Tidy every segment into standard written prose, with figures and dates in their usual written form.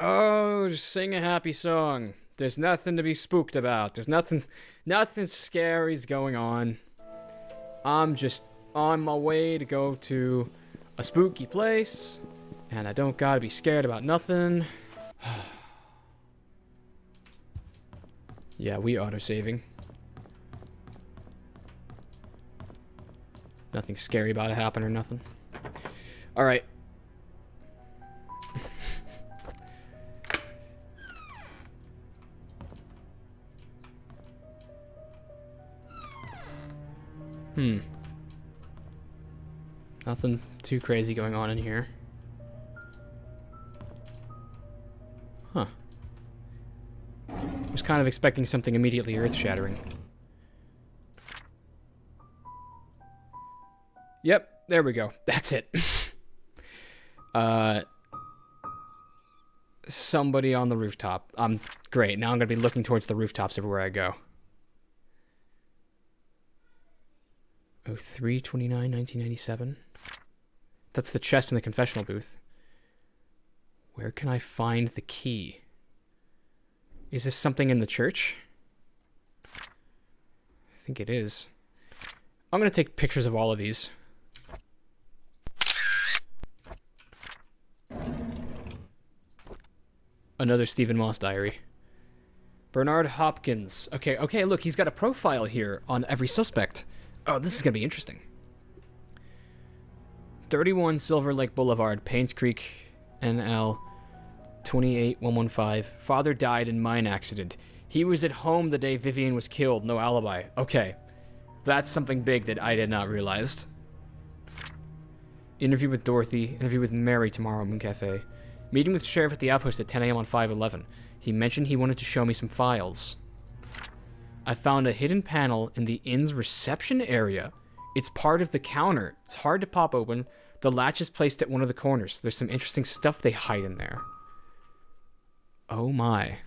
Oh, just sing a happy song. There's nothing to be spooked about. There's nothing scary's going on. I'm just on my way to go to a spooky place, and I don't gotta be scared about nothing. Yeah, we auto-saving. Nothing scary about to happen or nothing. Alright. Nothing too crazy going on in here. Huh. I was kind of expecting something immediately earth-shattering. Yep, there we go. That's it. Somebody on the rooftop. Great. Now I'm gonna be looking towards the rooftops everywhere I go. 03/29/1997. That's the chest in the confessional booth. Where can I find the key? Is this something in the church? I think it is. I'm gonna take pictures of all of these. Another Stephen Moss diary. Bernard Hopkins. Okay, look, he's got a profile here on every suspect. Oh, this is gonna be interesting. 31 Silver Lake Boulevard, Painscreek, NL 28115. Father died in mine accident. He was at home the day Vivian was killed. No alibi. Okay. That's something big that I did not realize. Interview with Dorothy. Interview with Mary tomorrow, Moon Cafe. Meeting with Sheriff at the outpost at 10 a.m. on 5/11. He mentioned he wanted to show me some files. I found a hidden panel in the inn's reception area. It's part of the counter. It's hard to pop open. The latch is placed at one of the corners. There's some interesting stuff they hide in there. Oh my.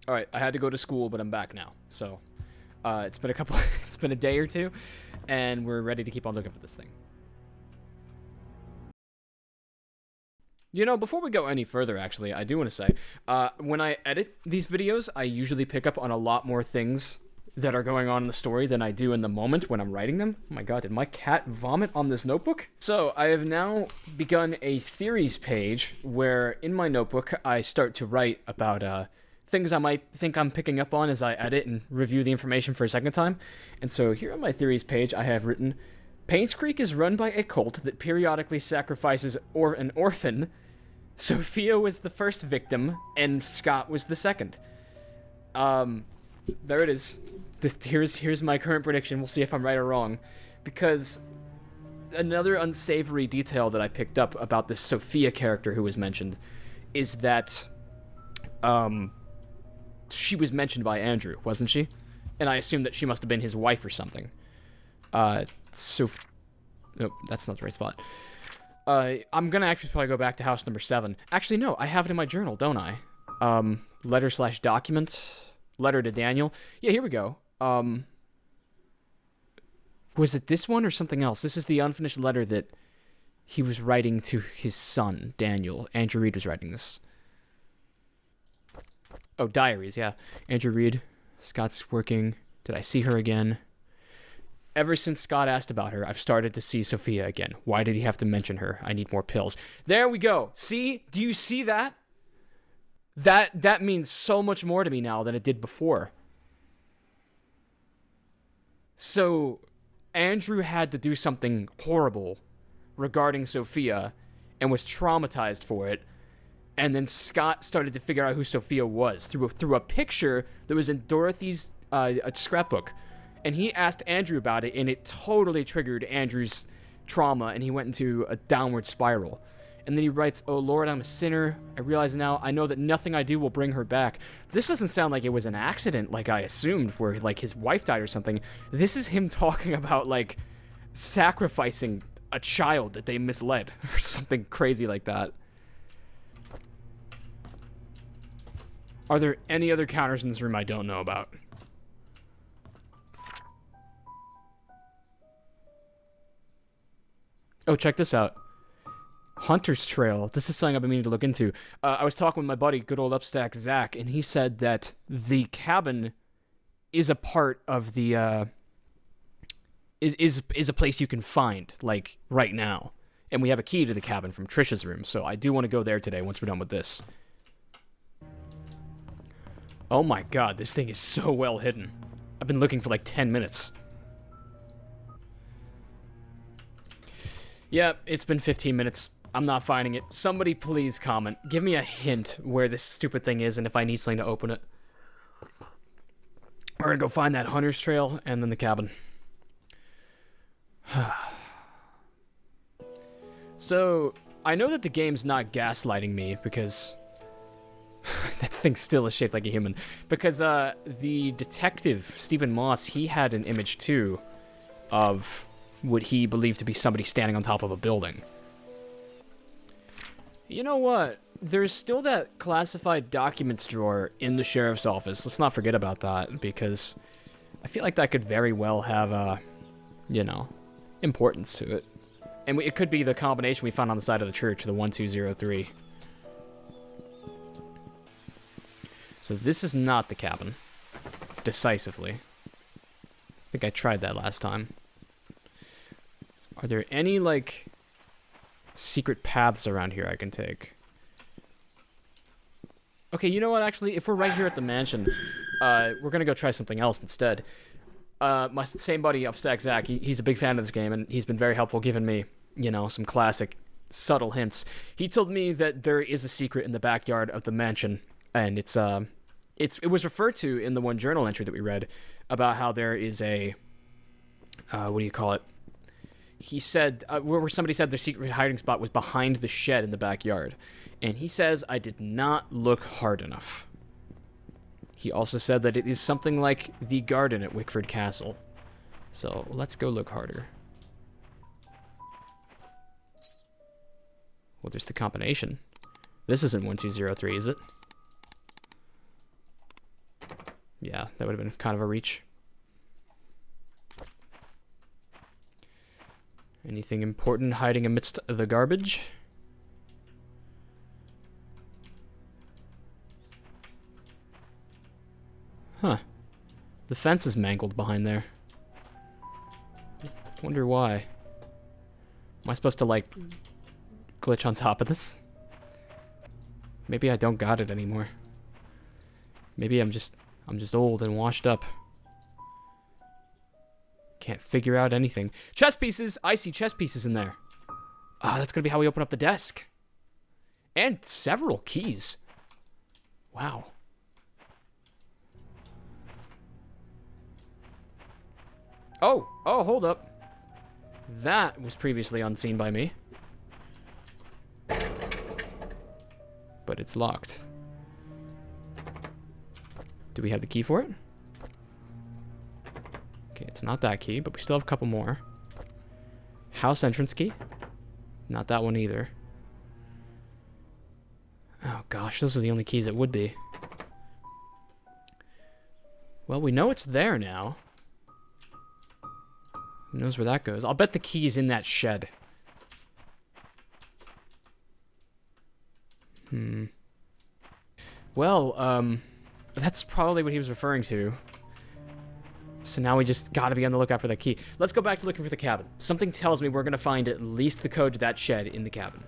Alright, I had to go to school, but I'm back now. So, it's been it's been a day or two, and we're ready to keep on looking for this thing. You know, before we go any further, actually, I do want to say, when I edit these videos, I usually pick up on a lot more things that are going on in the story than I do in the moment when I'm writing them. Oh my god, did my cat vomit on this notebook? So, I have now begun a theories page where, in my notebook, I start to write about, things I might think I'm picking up on as I edit and review the information for a second time. And so here on my theories page, I have written, Painscreek is run by a cult that periodically sacrifices an orphan. Sophia was the first victim, and Scott was the second. There it is. Here's my current prediction. We'll see if I'm right or wrong. Because another unsavory detail that I picked up about this Sophia character who was mentioned is that, she was mentioned by Andrew, wasn't she? And I assumed that she must have been his wife or something. Nope, that's not the right spot. I'm gonna actually probably go back to house number 7. Actually, no, I have it in my journal, don't I? Letter/document. Letter to Daniel. Yeah, here we go. Was it this one or something else? This is the unfinished letter that he was writing to his son, Daniel. Andrew Reed was writing this. Oh, diaries, yeah. Andrew Reed. Scott's working. Did I see her again? Ever since Scott asked about her, I've started to see Sophia again. Why did he have to mention her? I need more pills. There we go. See? Do you see that? That means so much more to me now than it did before. So, Andrew had to do something horrible regarding Sophia and was traumatized for it. And then Scott started to figure out who Sophia was through a picture that was in Dorothy's scrapbook. And he asked Andrew about it, and it totally triggered Andrew's trauma, and he went into a downward spiral. And then he writes, "Oh Lord, I'm a sinner. I realize now, I know that nothing I do will bring her back." This doesn't sound like it was an accident, like I assumed, where like his wife died or something. This is him talking about like sacrificing a child that they misled, or something crazy like that. Are there any other counters in this room I don't know about? Oh, check this out. Hunter's Trail. This is something I've been meaning to look into. I was talking with my buddy, good old Upstack Zach, and he said that the cabin is a part of the is a place you can find, like, right now. And we have a key to the cabin from Trisha's room, so I do want to go there today once we're done with this. Oh my god, this thing is so well hidden. I've been looking for like 10 minutes. Yeah, it's been 15 minutes. I'm not finding it. Somebody please comment. Give me a hint where this stupid thing is and if I need something to open it. We're gonna go find that Hunter's Trail and then the cabin. So, I know that the game's not gaslighting me because... that thing still is shaped like a human. Because the detective, Stephen Moss, he had an image too of what he believed to be somebody standing on top of a building. You know what? There's still that classified documents drawer in the sheriff's office. Let's not forget about that, because I feel like that could very well have, you know, importance to it. And it could be the combination we found on the side of the church, the 1203. So this is not the cabin. Decisively. I think I tried that last time. Are there any, like, secret paths around here I can take? Okay, you know what, actually? If we're right here at the mansion, we're gonna go try something else instead. My same buddy, Upstack Zach, he's a big fan of this game, and he's been very helpful giving me, you know, some classic, subtle hints. He told me that there is a secret in the backyard of the mansion, and it was referred to in the one journal entry that we read about how there is a, what do you call it? He said, where somebody said their secret hiding spot was behind the shed in the backyard. And he says, I did not look hard enough. He also said that it is something like the garden at Wickford Castle. So, let's go look harder. Well, there's the combination. This isn't 1203, is it? Yeah, that would have been kind of a reach. Anything important hiding amidst the garbage? Huh. The fence is mangled behind there. Wonder why. Am I supposed to, like, glitch on top of this? Maybe I don't got it anymore. Maybe I'm just old and washed up. Can't figure out anything. Chess pieces! I see chess pieces in there. Ah, that's gonna be how we open up the desk. And several keys. Wow. Oh, hold up. That was previously unseen by me. But it's locked. Do we have the key for it? Okay, it's not that key, but we still have a couple more. House entrance key? Not that one either. Oh gosh, those are the only keys it would be. Well, we know it's there now. Who knows where that goes? I'll bet the key is in that shed. Well, that's probably what he was referring to. So now we just gotta be on the lookout for that key. Let's go back to looking for the cabin. Something tells me we're gonna find at least the code to that shed in the cabin.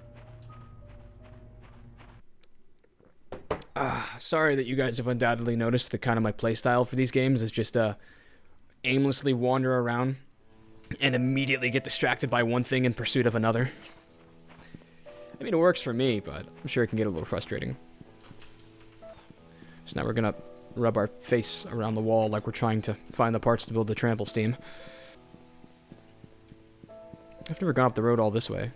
Sorry that you guys have undoubtedly noticed that kind of my playstyle for these games is just aimlessly wander around and immediately get distracted by one thing in pursuit of another. I mean, it works for me, but I'm sure it can get a little frustrating. So now we're gonna rub our face around the wall like we're trying to find the parts to build the trample steam. I've never gone up the road all this way.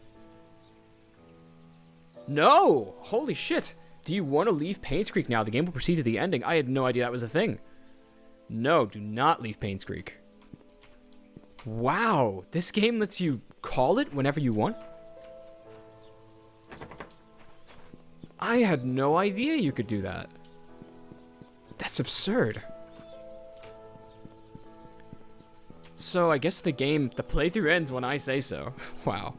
No! Holy shit! Do you want to leave Painscreek now? The game will proceed to the ending. I had no idea that was a thing. No, do not leave Painscreek. Wow, this game lets you call it whenever you want? I had no idea you could do that. That's absurd. So I guess the playthrough ends when I say so. Wow.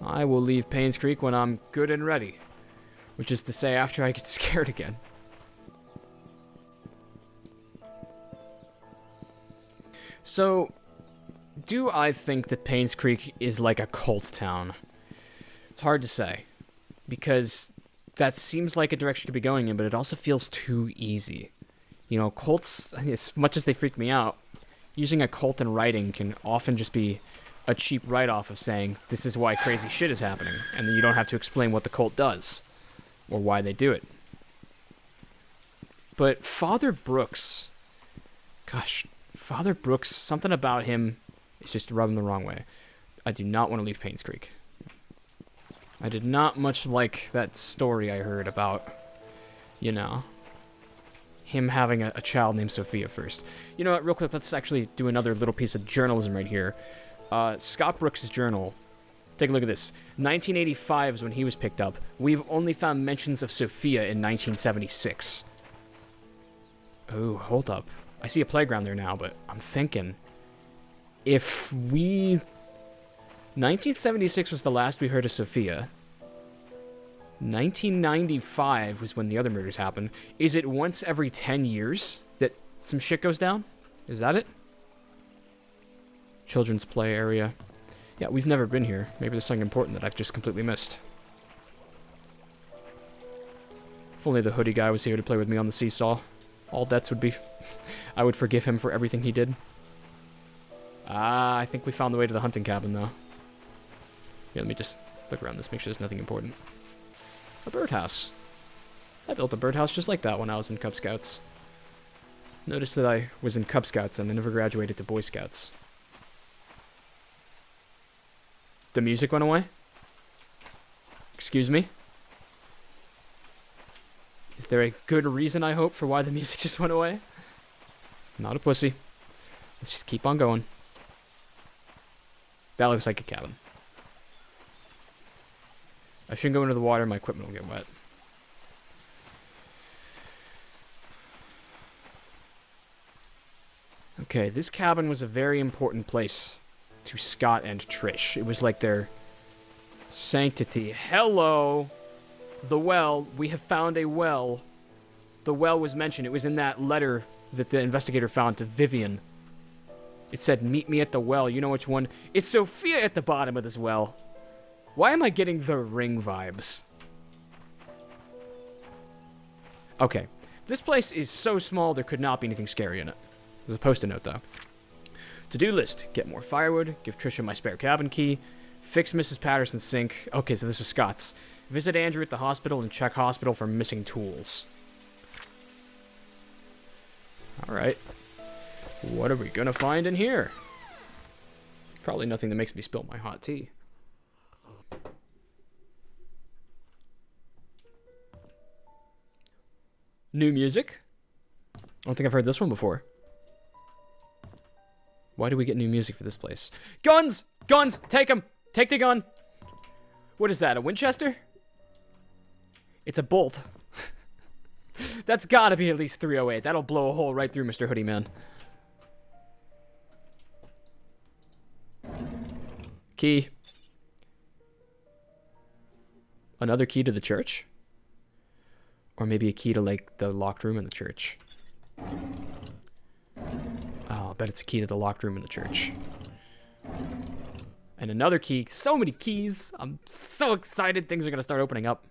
I will leave Painscreek when I'm good and ready. Which is to say, after I get scared again. So, do I think that Painscreek is like a cult town? It's hard to say. Because that seems like a direction you could be going in, but it also feels too easy. You know, cults, as much as they freak me out, using a cult in writing can often just be a cheap write-off of saying, this is why crazy shit is happening, and then you don't have to explain what the cult does, or why they do it. But Father Brooks, gosh, Father Brooks, something about him is just rubbing the wrong way. I do not want to leave Painscreek. I did not much like that story I heard about, you know, him having a child named Sophia first. You know what, real quick, let's actually do another little piece of journalism right here. Scott Brooks' journal. Take a look at this. 1985 is when he was picked up. We've only found mentions of Sophia in 1976. Oh, hold up. I see a playground there now, but I'm thinking, if we... 1976 was the last we heard of Sophia. 1995 was when the other murders happened. Is it once every 10 years that some shit goes down? Is that it? Children's play area. Yeah, we've never been here. Maybe there's something important that I've just completely missed. If only the hoodie guy was here to play with me on the seesaw. All debts would be... I would forgive him for everything he did. I think we found the way to the hunting cabin, though. Here, let me just look around this, make sure there's nothing important. A birdhouse. I built a birdhouse just like that when I was in Cub Scouts. Notice that I was in Cub Scouts and I never graduated to Boy Scouts. The music went away? Excuse me? Is there a good reason, I hope, for why the music just went away? I'm not a pussy. Let's just keep on going. That looks like a cabin. I shouldn't go into the water, my equipment will get wet. Okay, this cabin was a very important place to Scott and Trish. It was like their sanctity. Hello! The well. We have found a well. The well was mentioned. It was in that letter that the investigator found to Vivian. It said, meet me at the well. You know which one? It's Sophia at the bottom of this well. Why am I getting the Ring vibes? Okay. This place is so small there could not be anything scary in it. There's a post-it note, though. To-do list. Get more firewood. Give Trisha my spare cabin key. Fix Mrs. Patterson's sink. Okay, so this is Scott's. Visit Andrew at the hospital and check hospital for missing tools. Alright. What are we gonna find in here? Probably nothing that makes me spill my hot tea. New music? I don't think I've heard this one before. Why do we get new music for this place? Guns! Guns! Take them! Take the gun! What is that, a Winchester? It's a bolt. That's gotta be at least 308. That'll blow a hole right through Mr. Hoodie Man. Key. Another key to the church? Or maybe a key to, like, the locked room in the church. Oh, I bet it's a key to the locked room in the church. And another key. So many keys. I'm so excited things are going to start opening up.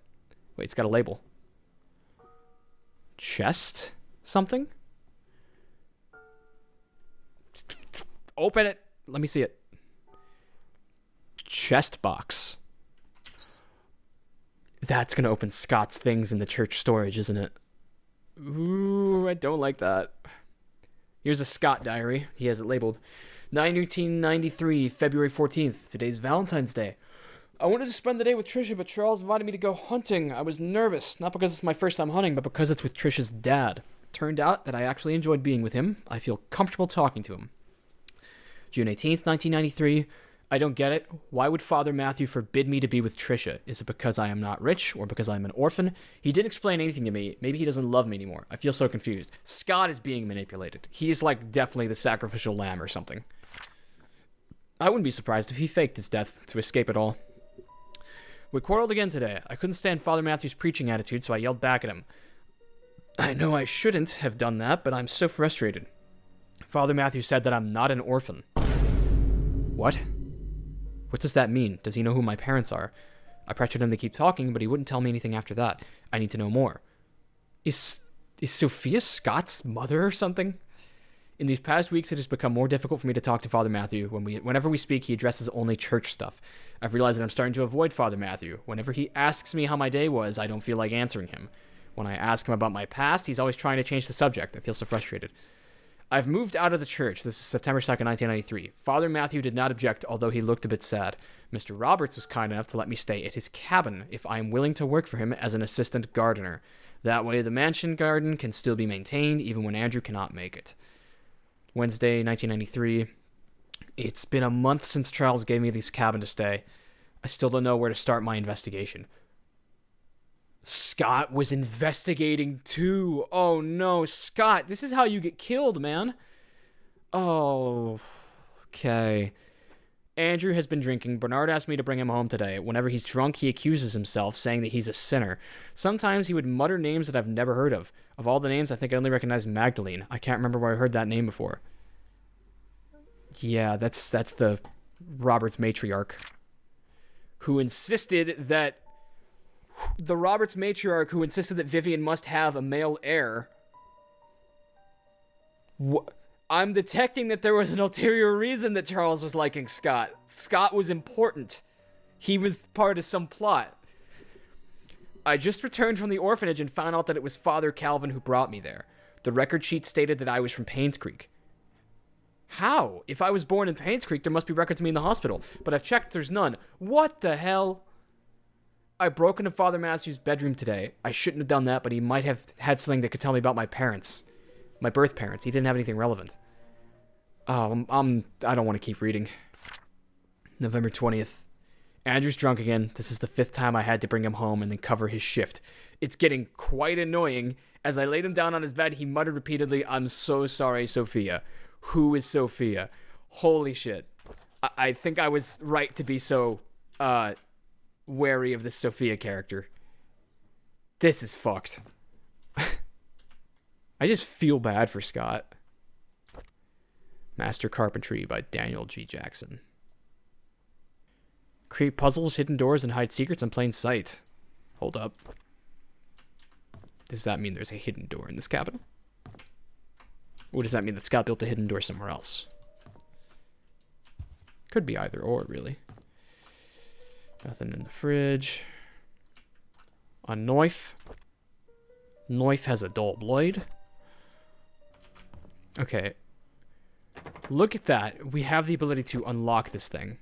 Wait, it's got a label. Chest? Something? Open it. Let me see it. Chest box. That's going to open Scott's things in the church storage, isn't it? Ooh, I don't like that. Here's a Scott diary. He has it labeled. 1993, February 14th. Today's Valentine's Day. I wanted to spend the day with Trisha, but Charles invited me to go hunting. I was nervous, not because it's my first time hunting, but because it's with Trisha's dad. Turned out that I actually enjoyed being with him. I feel comfortable talking to him. June 18th, 1993. I don't get it. Why would Father Matthew forbid me to be with Trisha? Is it because I am not rich or because I'm an orphan? He didn't explain anything to me. Maybe he doesn't love me anymore. I feel so confused. Scott is being manipulated. He's like definitely the sacrificial lamb or something. I wouldn't be surprised if he faked his death to escape it all. We quarreled again today. I couldn't stand Father Matthew's preaching attitude, so I yelled back at him. I know I shouldn't have done that, but I'm so frustrated. Father Matthew said that I'm not an orphan. What? What does that mean? Does he know who my parents are? I pressured him to keep talking, but he wouldn't tell me anything after that. I need to know more. Is Sophia Scott's mother or something? In these past weeks, it has become more difficult for me to talk to Father Matthew. Whenever we speak, he addresses only church stuff. I've realized that I'm starting to avoid Father Matthew. Whenever he asks me how my day was, I don't feel like answering him. When I ask him about my past, he's always trying to change the subject. I feel so frustrated. I've moved out of the church. This is September 2nd, 1993. Father Matthew did not object, although he looked a bit sad. Mr. Roberts was kind enough to let me stay at his cabin if I am willing to work for him as an assistant gardener. That way, the mansion garden can still be maintained, even when Andrew cannot make it. Wednesday, 1993. It's been a month since Charles gave me this cabin to stay. I still don't know where to start my investigation. Scott was investigating too. Oh no, Scott, this is how you get killed, man. Oh, okay. Andrew has been drinking. Bernard asked me to bring him home today. Whenever he's drunk, he accuses himself, saying that he's a sinner. Sometimes he would mutter names that I've never heard of. Of all the names, I think I only recognize Magdalene. I can't remember where I heard that name before. Yeah, that's the Roberts matriarch. Who insisted that... The Roberts matriarch who insisted that Vivian must have a male heir. I'm detecting that there was an ulterior reason that Charles was liking Scott. Scott was important. He was part of some plot. I just returned from the orphanage and found out that it was Father Calvin who brought me there. The record sheet stated that I was from Painscreek. How? If I was born in Painscreek, there must be records of me in the hospital. But I've checked, there's none. What the hell? I broke into Father Matthew's bedroom today. I shouldn't have done that, but he might have had something that could tell me about my parents. My birth parents. He didn't have anything relevant. Oh, I don't want to keep reading. November 20th. Andrew's drunk again. This is the 5th time I had to bring him home and then cover his shift. It's getting quite annoying. As I laid him down on his bed, he muttered repeatedly, I'm so sorry, Sophia. Who is Sophia? Holy shit. I think I was right to be so, wary of this Sophia character. This is fucked. I just feel bad for Scott. Master Carpentry by Daniel G. Jackson. Create puzzles, hidden doors, and hide secrets in plain sight. Hold up. Does that mean there's a hidden door in this cabin? Or does that mean that Scott built a hidden door somewhere else? Could be either or, really. Nothing in the fridge. A knife. Knife has a dull blade. Okay. Look at that. We have the ability to unlock this thing.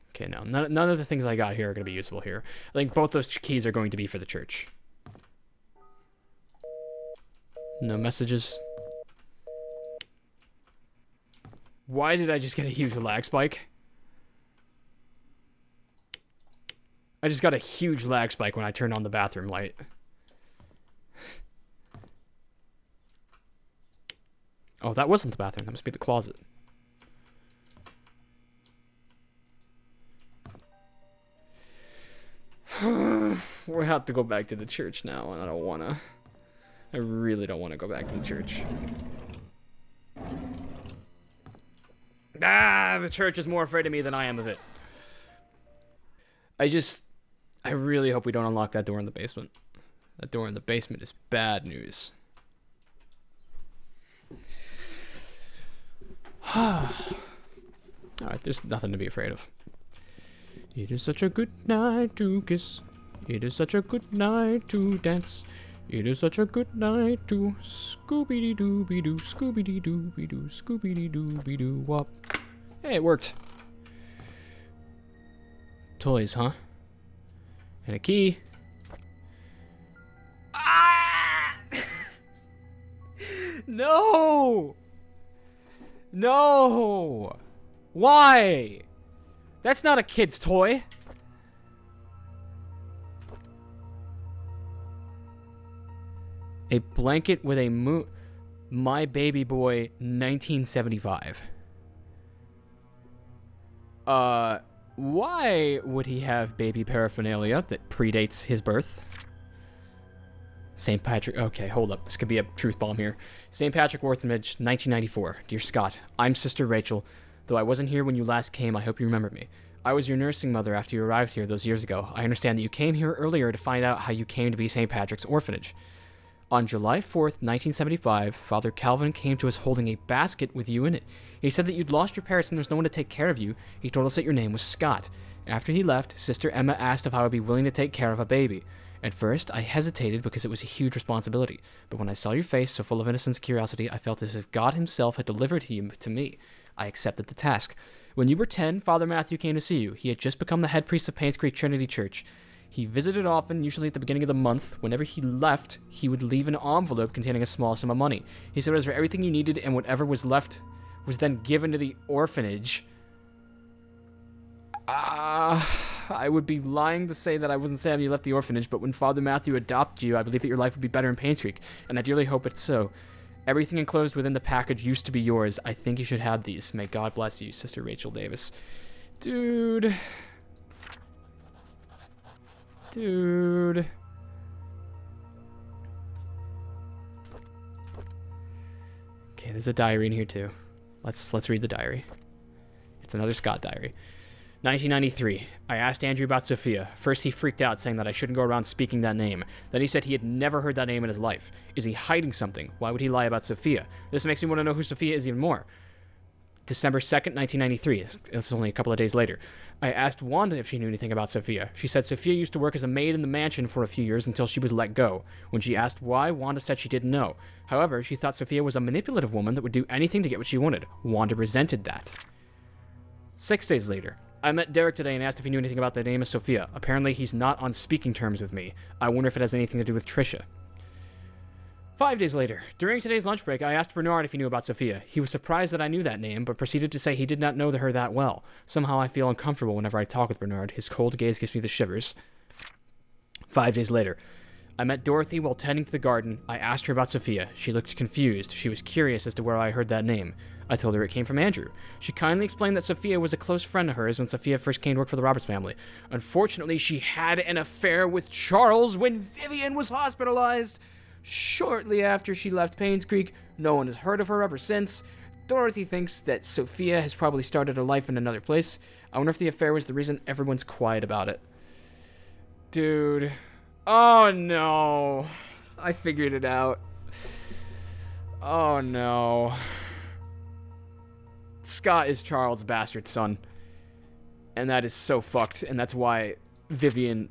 Okay, now, none of the things I got here are going to be useful here. I think both those keys are going to be for the church. No messages. Why did I just get a huge lag spike? I just got a huge lag spike when I turned on the bathroom light. Oh, that wasn't the bathroom. That must be the closet. We have to go back to the church now, and I don't want to. I really don't want to go back to the church. The church is more afraid of me than I am of it. I really hope we don't unlock that door in the basement. That door in the basement is bad news. Alright, there's nothing to be afraid of. It is such a good night to kiss. It is such a good night to dance. It is such a good night to Scooby-Doo-Be-Doo, Scooby-Doo-Be-Doo, Scooby-Doo-Be-Doo-Wop. Hey, it worked. Toys, huh? And a key. Ah! No! No! Why? That's not a kid's toy. A blanket with a moon. My Baby Boy 1975. Why would he have baby paraphernalia that predates his birth? St. Patrick... Okay, hold up. This could be a truth bomb here. St. Patrick Orphanage, 1994. Dear Scott, I'm Sister Rachel. Though I wasn't here when you last came, I hope you remember me. I was your nursing mother after you arrived here those years ago. I understand that you came here earlier to find out how you came to be St. Patrick's Orphanage. On July 4th, 1975, Father Calvin came to us holding a basket with you in it. He said that you'd lost your parents and there's no one to take care of you. He told us that your name was Scott. After he left, Sister Emma asked if I would be willing to take care of a baby. At first, I hesitated because it was a huge responsibility, but when I saw your face so full of innocence and curiosity, I felt as if God himself had delivered you to me. I accepted the task. When you were 10, Father Matthew came to see you. He had just become the head priest of Painscreek Trinity Church. He visited often, usually at the beginning of the month. Whenever he left, he would leave an envelope containing a small sum of money. He said it was for everything you needed, and whatever was left was then given to the orphanage. I would be lying to say that I wasn't sad when you left the orphanage, but when Father Matthew adopted you, I believe that your life would be better in Painscreek, and I dearly hope it's so. Everything enclosed within the package used to be yours. I think you should have these. May God bless you, Sister Rachel Davis. Dude. Okay, there's a diary in here too. Let's read the diary. It's another Scott diary. 1993. I asked Andrew about Sophia. First he freaked out, saying that I shouldn't go around speaking that name. Then he said he had never heard that name in his life. Is he hiding something? Why would he lie about Sophia? This makes me want to know who Sophia is even more. December 2nd, 1993. It's only a couple of days later. I asked Wanda if she knew anything about Sophia. She said Sophia used to work as a maid in the mansion for a few years until she was let go. When she asked why, Wanda said she didn't know. However, she thought Sophia was a manipulative woman that would do anything to get what she wanted. Wanda resented that. 6 days later. I met Derek today and asked if he knew anything about the name of Sophia. Apparently, he's not on speaking terms with me. I wonder if it has anything to do with Trisha. 5 days later. During today's lunch break, I asked Bernard if he knew about Sophia. He was surprised that I knew that name, but proceeded to say he did not know her that well. Somehow I feel uncomfortable whenever I talk with Bernard. His cold gaze gives me the shivers. 5 days later. I met Dorothy while tending to the garden. I asked her about Sophia. She looked confused. She was curious as to where I heard that name. I told her it came from Andrew. She kindly explained that Sophia was a close friend of hers when Sophia first came to work for the Roberts family. Unfortunately, she had an affair with Charles when Vivian was hospitalized. Shortly after she left Painscreek, no one has heard of her ever since. Dorothy thinks that Sophia has probably started a life in another place. I wonder if the affair was the reason everyone's quiet about it. Dude. Oh no. I figured it out. Oh no. Scott is Charles' bastard son. And that is so fucked. And that's why Vivian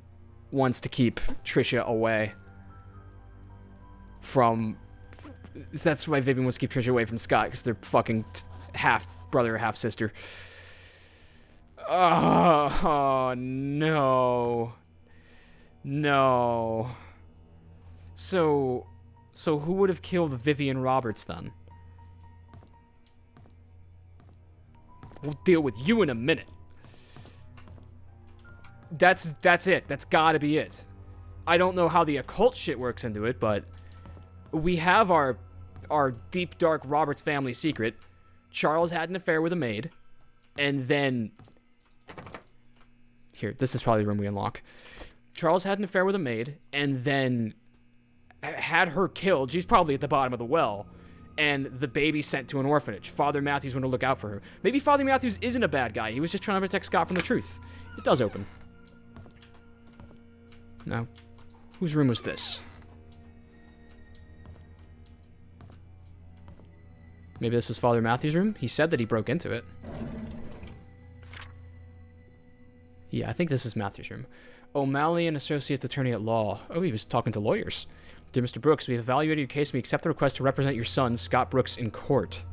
wants to keep Trisha away from... That's why Vivian wants to keep Trisha away from Scott, because they're fucking half brother, half sister. Oh, no. No. So who would have killed Vivian Roberts then? We'll deal with you in a minute. That's it. That's gotta be it. I don't know how the occult shit works into it, but we have our deep, dark Roberts family secret. Charles had an affair with a maid, and then... Here, this is probably the room we unlock. Charles had an affair with a maid, and then had her killed. She's probably at the bottom of the well. And the baby sent to an orphanage. Father Matthews went to look out for her. Maybe Father Matthews isn't a bad guy. He was just trying to protect Scott from the truth. It does open. Now, whose room was this? Maybe this was Father Matthews' room? He said that he broke into it. Yeah, I think this is Matthews' room. O'Malley, an associate attorney at law. Oh, he was talking to lawyers. Dear Mr. Brooks, we have evaluated your case and we accept the request to represent your son, Scott Brooks, in court.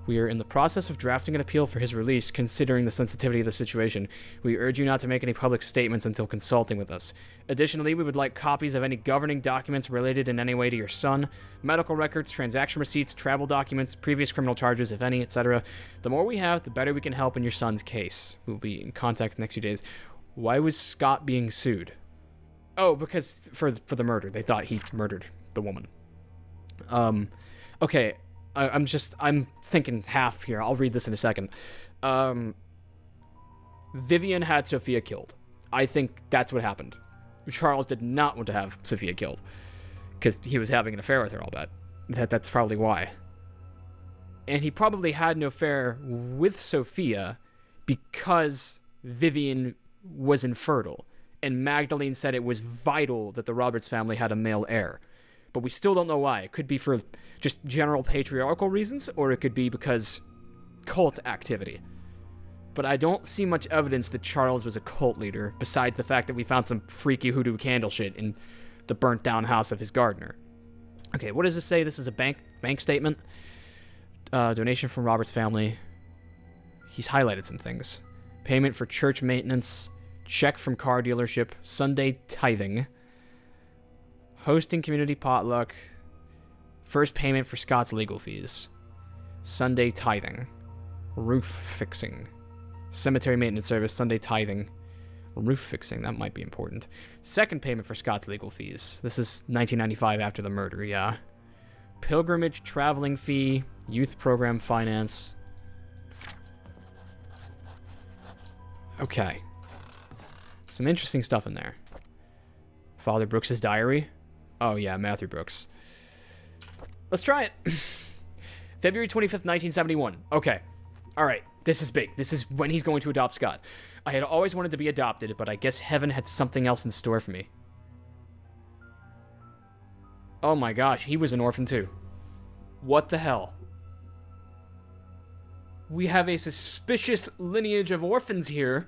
We are in the process of drafting an appeal for his release, considering the sensitivity of the situation. We urge you not to make any public statements until consulting with us. Additionally, we would like copies of any governing documents related in any way to your son, medical records, transaction receipts, travel documents, previous criminal charges, if any, etc. The more we have, the better we can help in your son's case. We will be in contact the next few days. Why was Scott being sued? Oh, because for the murder. They thought he murdered the woman. Okay. I'm thinking half here. I'll read this in a second. Vivian had Sophia killed. I think that's what happened. Charles did not want to have Sophia killed because he was having an affair with her, I'll bet. That's probably why. And he probably had an affair with Sophia because Vivian was infertile. And Magdalene said it was vital that the Roberts family had a male heir. But we still don't know why. It could be for just general patriarchal reasons, or it could be because cult activity. But I don't see much evidence that Charles was a cult leader, besides the fact that we found some freaky hoodoo candle shit in the burnt down house of his gardener. Okay, what does this say? This is a bank statement. Donation from Robert's family. He's highlighted some things. Payment for church maintenance. Check from car dealership. Sunday tithing. Hosting community potluck. First payment for Scott's legal fees. Sunday tithing. Roof fixing. Cemetery maintenance service. Sunday tithing. Roof fixing. That might be important. Second payment for Scott's legal fees. This is 1995 after the murder, yeah. Pilgrimage traveling fee. Youth program finance. Okay. Some interesting stuff in there. Father Brooks's diary. Oh, yeah, Matthew Brooks. Let's try it. February 25th, 1971. Okay. All right. This is big. This is when he's going to adopt Scott. I had always wanted to be adopted, but I guess heaven had something else in store for me. Oh my gosh, he was an orphan too. What the hell? We have a suspicious lineage of orphans here.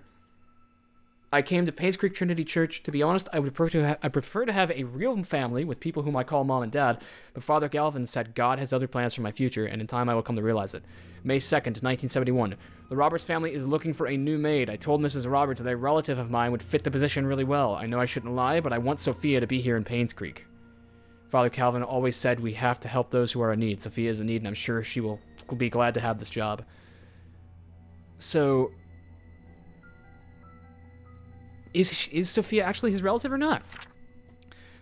I came to Painscreek Trinity Church. To be honest, I prefer to have a real family with people whom I call mom and dad, but Father Galvin said God has other plans for my future, and in time I will come to realize it. May 2nd, 1971. The Roberts family is looking for a new maid. I told Mrs. Roberts that a relative of mine would fit the position really well. I know I shouldn't lie, but I want Sophia to be here in Painscreek. Father Calvin always said we have to help those who are in need. Sophia is in need, and I'm sure she will be glad to have this job. So, is Sophia actually his relative or not?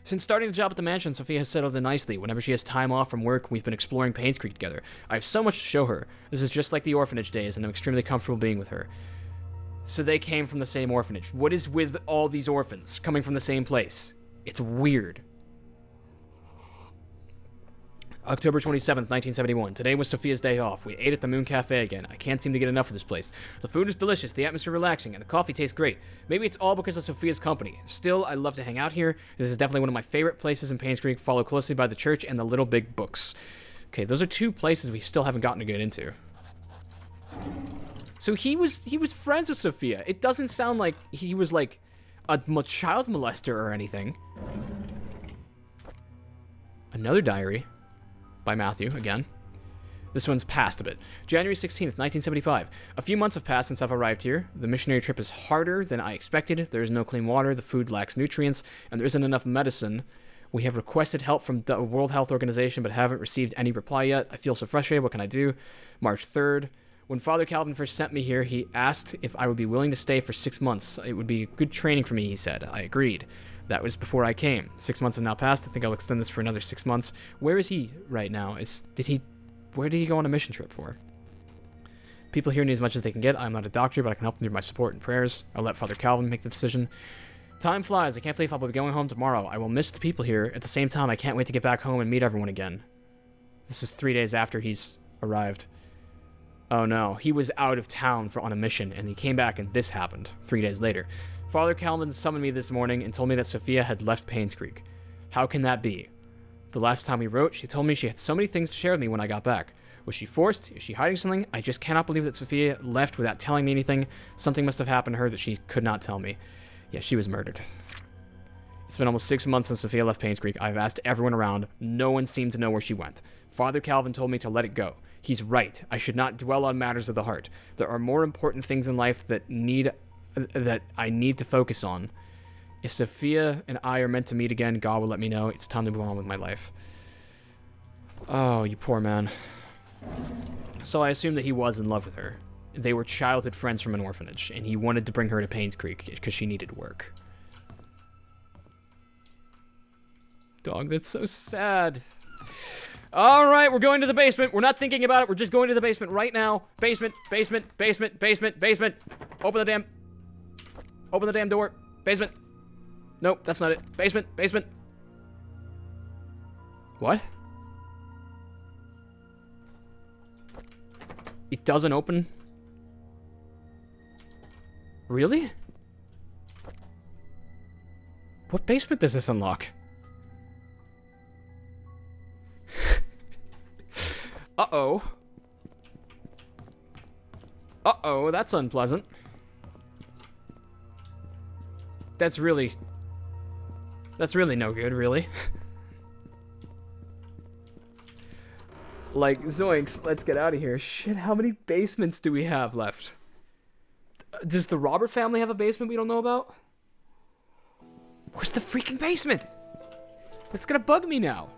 Since starting the job at the mansion, Sophia has settled in nicely. Whenever she has time off from work, we've been exploring Painscreek together. I have so much to show her. This is just like the orphanage days, and I'm extremely comfortable being with her. So they came from the same orphanage. What is with all these orphans coming from the same place? It's weird. October 27th, 1971. Today was Sophia's day off. We ate at the Moon Cafe again. I can't seem to get enough of this place. The food is delicious, the atmosphere relaxing, and the coffee tastes great. Maybe it's all because of Sophia's company. Still, I love to hang out here. This is definitely one of my favorite places in Painscreek, followed closely by the church and the Little Big Books. Okay, those are two places we still haven't gotten to get into. So he was friends with Sophia. It doesn't sound like he was like a child molester or anything. Another diary. By Matthew, again. This one's passed a bit. January 16th, 1975. A few months have passed since I've arrived here. The missionary trip is harder than I expected. There is no clean water, the food lacks nutrients, and there isn't enough medicine. We have requested help from the World Health Organization, but haven't received any reply yet. I feel so frustrated. What can I do? March 3rd. When Father Calvin first sent me here, he asked if I would be willing to stay for 6 months. It would be good training for me, he said. I agreed. That was before I came. 6 months have now passed. I think I'll extend this for another 6 months. Where is he right now? Where did he go on a mission trip for? People here need as much as they can get. I'm not a doctor, but I can help them through my support and prayers. I'll let Father Calvin make the decision. Time flies. I can't believe I'll be going home tomorrow. I will miss the people here. At the same time, I can't wait to get back home and meet everyone again. This is 3 days after he's arrived. Oh no, he was out of town on a mission, and he came back and this happened 3 days later. Father Calvin summoned me this morning and told me that Sophia had left Painscreek. How can that be? The last time we wrote, she told me she had so many things to share with me when I got back. Was she forced? Is she hiding something? I just cannot believe that Sophia left without telling me anything. Something must have happened to her that she could not tell me. Yeah, she was murdered. It's been almost 6 months since Sophia left Painscreek. I've asked everyone around. No one seemed to know where she went. Father Calvin told me to let it go. He's right. I should not dwell on matters of the heart. There are more important things in life that I need to focus on. If Sophia and I are meant to meet again, God will let me know. It's time to move on with my life. Oh, you poor man. So I assume that he was in love with her. They were childhood friends from an orphanage, and he wanted to bring her to Painscreek because she needed work. Dog, that's so sad. All right, we're going to the basement. We're not thinking about it. We're just going to the basement right now. Basement, basement, basement, basement, basement. Open the damn... Open the damn door. Basement. Nope, that's not it. Basement. Basement. What? It doesn't open? Really? What basement does this unlock? Uh-oh. Uh-oh, that's unpleasant. That's really no good, really. Like, zoinks, let's get out of here. Shit, how many basements do we have left? Does the Robert family have a basement we don't know about? Where's the freaking basement? That's gonna bug me now.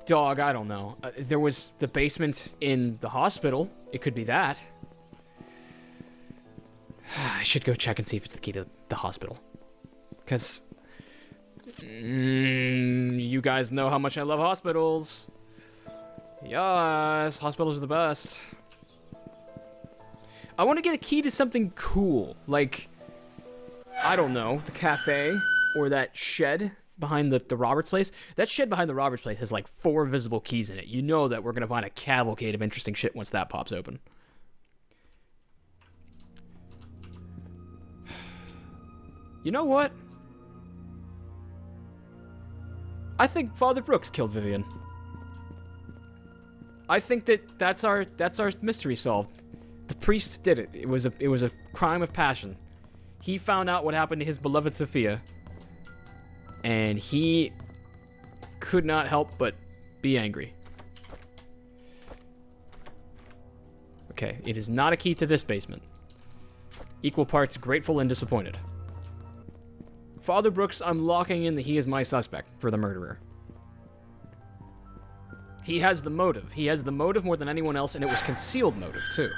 Dog, I don't know. There was the basement in the hospital. It could be that. I should go check and see if it's the key to the hospital. Because... you guys know how much I love hospitals. Yes, hospitals are the best. I want to get a key to something cool. Like, I don't know, the cafe or that shed behind the Roberts place. That shed behind the Roberts place has like 4 visible keys in it. You know that we're going to find a cavalcade of interesting shit once that pops open. You know what? I think Father Brooks killed Vivian. I think that's our mystery solved. The priest did it. It was a crime of passion. He found out what happened to his beloved Sophia, and he could not help but be angry. Okay, it is not a key to this basement. Equal parts grateful and disappointed. Father Brooks, I'm locking in that he is my suspect for the murderer. He has the motive. He has the motive more than anyone else, and it was concealed motive, too.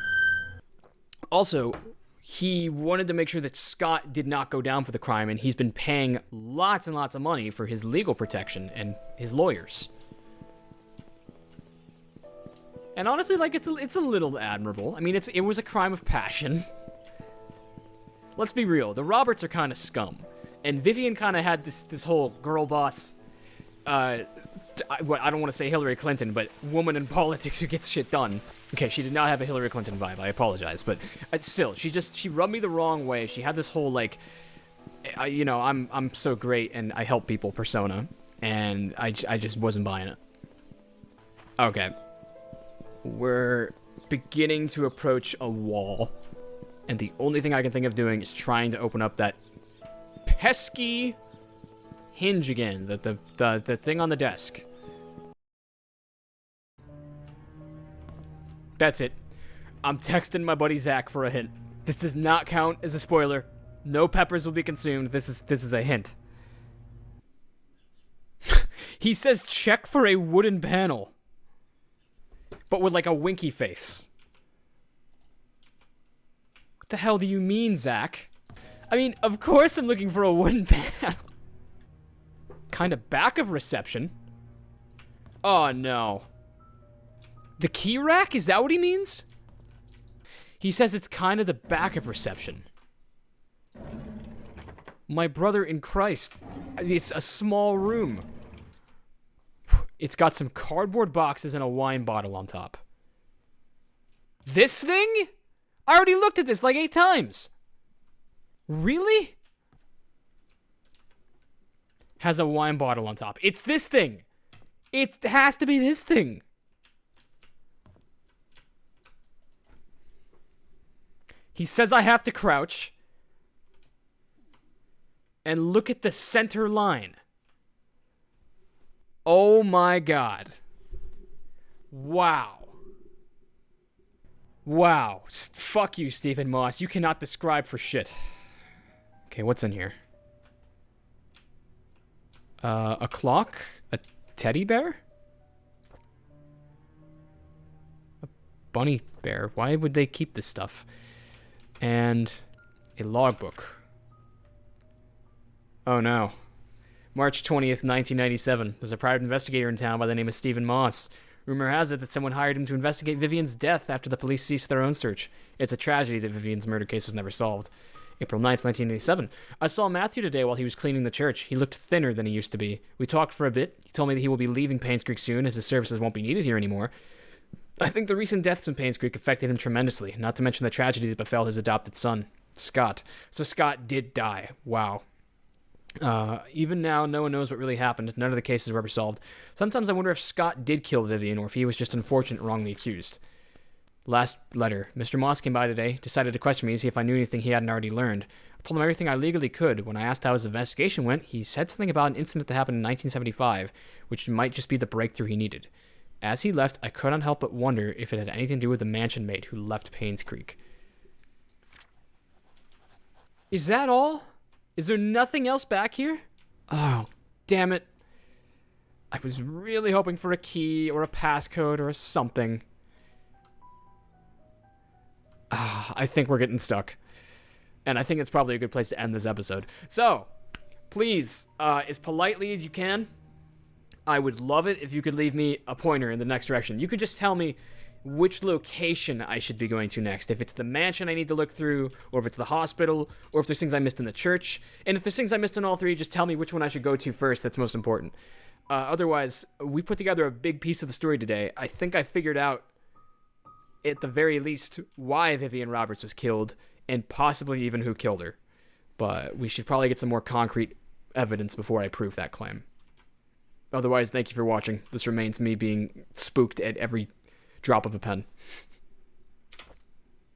Also, he wanted to make sure that Scott did not go down for the crime, and he's been paying lots and lots of money for his legal protection and his lawyers. And honestly, like, it's a little admirable. I mean, it was a crime of passion. Let's be real. The Roberts are kind of scum. And Vivian kind of had this whole girl boss, I don't want to say Hillary Clinton, but woman in politics who gets shit done. Okay, she did not have a Hillary Clinton vibe, I apologize, but still, she rubbed me the wrong way. She had this whole, like, you know, I'm so great and I help people persona, and I just wasn't buying it. Okay. We're beginning to approach a wall, and the only thing I can think of doing is trying to open up that pesky hinge again, the thing on the desk. That's it. I'm texting my buddy Zach for a hint. This does not count as a spoiler. No peppers will be consumed. This is a hint. He says check for a wooden panel, but with like a winky face. What the hell do you mean, Zach? I mean, of course I'm looking for a wooden panel. Kind of back of reception. Oh, no. The key rack? Is that what he means? He says it's kind of the back of reception. My brother in Christ. It's a small room. It's got some cardboard boxes and a wine bottle on top. This thing? I already looked at this like 8 times. Really? Has a wine bottle on top. It's this thing. It has to be this thing. He says I have to crouch and look at the center line. Oh my God. Wow. Wow. Fuck you, Stephen Moss. You cannot describe for shit. Okay, what's in here? A clock? A teddy bear? A bunny bear. Why would they keep this stuff? And a logbook. Oh no. March 20th, 1997. There's a private investigator in town by the name of Stephen Moss. Rumor has it that someone hired him to investigate Vivian's death after the police ceased their own search. It's a tragedy that Vivian's murder case was never solved. April 9th, 1987. I saw Matthew today while he was cleaning the church. He looked thinner than he used to be. We talked for a bit. He told me that he will be leaving Painscreek soon, as his services won't be needed here anymore. I think the recent deaths in Painscreek affected him tremendously, not to mention the tragedy that befell his adopted son, Scott. So Scott did die. Wow. Even now, no one knows what really happened. None of the cases were ever solved. Sometimes I wonder if Scott did kill Vivian, or if he was just unfortunate wrongly accused. Last letter. Mr. Moss came by today, decided to question me to see if I knew anything he hadn't already learned. I told him everything I legally could. When I asked how his investigation went, he said something about an incident that happened in 1975, which might just be the breakthrough he needed. As he left, I couldn't help but wonder if it had anything to do with the mansion maid who left Painscreek. Is that all? Is there nothing else back here? Oh, damn it. I was really hoping for a key or a passcode or something. I think we're getting stuck. And I think it's probably a good place to end this episode. So, please, as politely as you can, I would love it if you could leave me a pointer in the next direction. You could just tell me which location I should be going to next. If it's the mansion I need to look through, or if it's the hospital, or if there's things I missed in the church. And if there's things I missed in all three, just tell me which one I should go to first. That's most important. Otherwise, we put together a big piece of the story today. I think I figured out, at the very least, why Vivian Roberts was killed, and possibly even who killed her. But we should probably get some more concrete evidence before I prove that claim. Otherwise, thank you for watching. This remains me being spooked at every drop of a pen.